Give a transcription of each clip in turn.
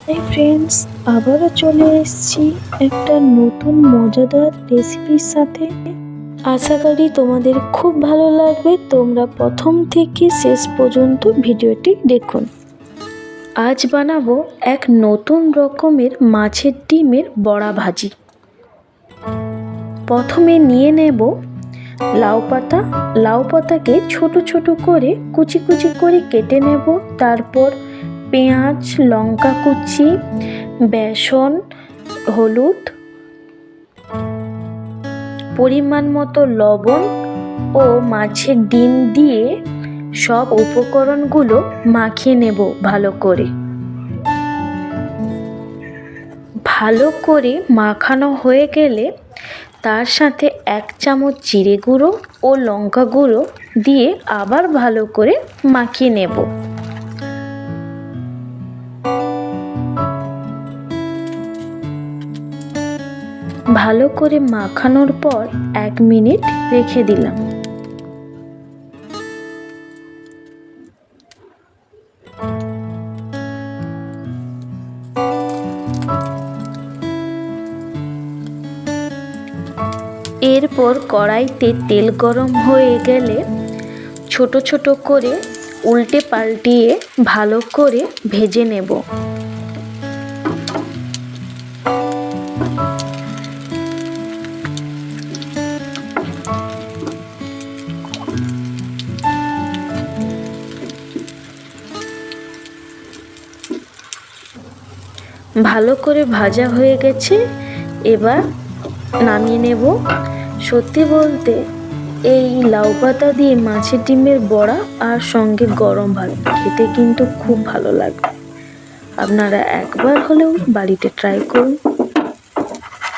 Hi friends, আবারও চলে এসেছি একটা নতুন মজাদার রেসিপির সাথে। আশা করি তোমাদের খুব ভালো লাগবে। তোমরা প্রথম থেকে শেষ পর্যন্ত ভিডিওটি দেখুন। আজ বানাবো এক নতুন রকমের মাছের ডিমের বড়া ভাজি। প্রথমে নিয়ে নেব লাউ পাতাকে ছোট ছোট করে কুচি কুচি করে কেটে নেব। তারপর পেঁয়াজ, লঙ্কা কুচি, বেসন, হলুদ, পরিমাণ মতো লবণ ও মাছের ডিম দিয়ে সব উপকরণগুলো মাখিয়ে নেব ভালো করে মাখানো হয়ে গেলে তার সাথে 1 চামচ জিরে গুঁড়ো ও লঙ্কা গুঁড়ো দিয়ে আবার ভালো করে মাখিয়ে নেব। ভালো করে মাখানোর পর 1 মিনিট রেখে দিলাম। এরপর কড়াইতে তেল গরম হয়ে গেলে ছোট ছোট করে উল্টে পাল্টিয়ে ভালো করে ভেজে নেব। ভালো করে ভাজা হয়ে গেছে, এবার নামিয়ে নেব। সত্যি বলতে এই লাউ পাতা দিয়ে মাছের ডিমের বড়া আর সঙ্গে গরম ভাত খেতে কিন্তু খুব ভালো লাগবে। আপনারা একবার হলেও বাড়িতে ট্রাই করুন।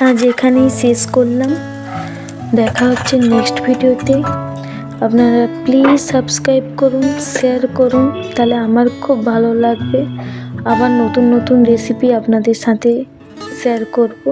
আজ এখানেই শেষ করলাম, দেখা হচ্ছে নেক্সট ভিডিওতে। আপনারা প্লিজ সাবস্ক্রাইব করুন, শেয়ার করুন, তাহলে আমার খুব ভালো লাগবে। আবার নতুন নতুন রেসিপি আপনাদের সাথে শেয়ার করব।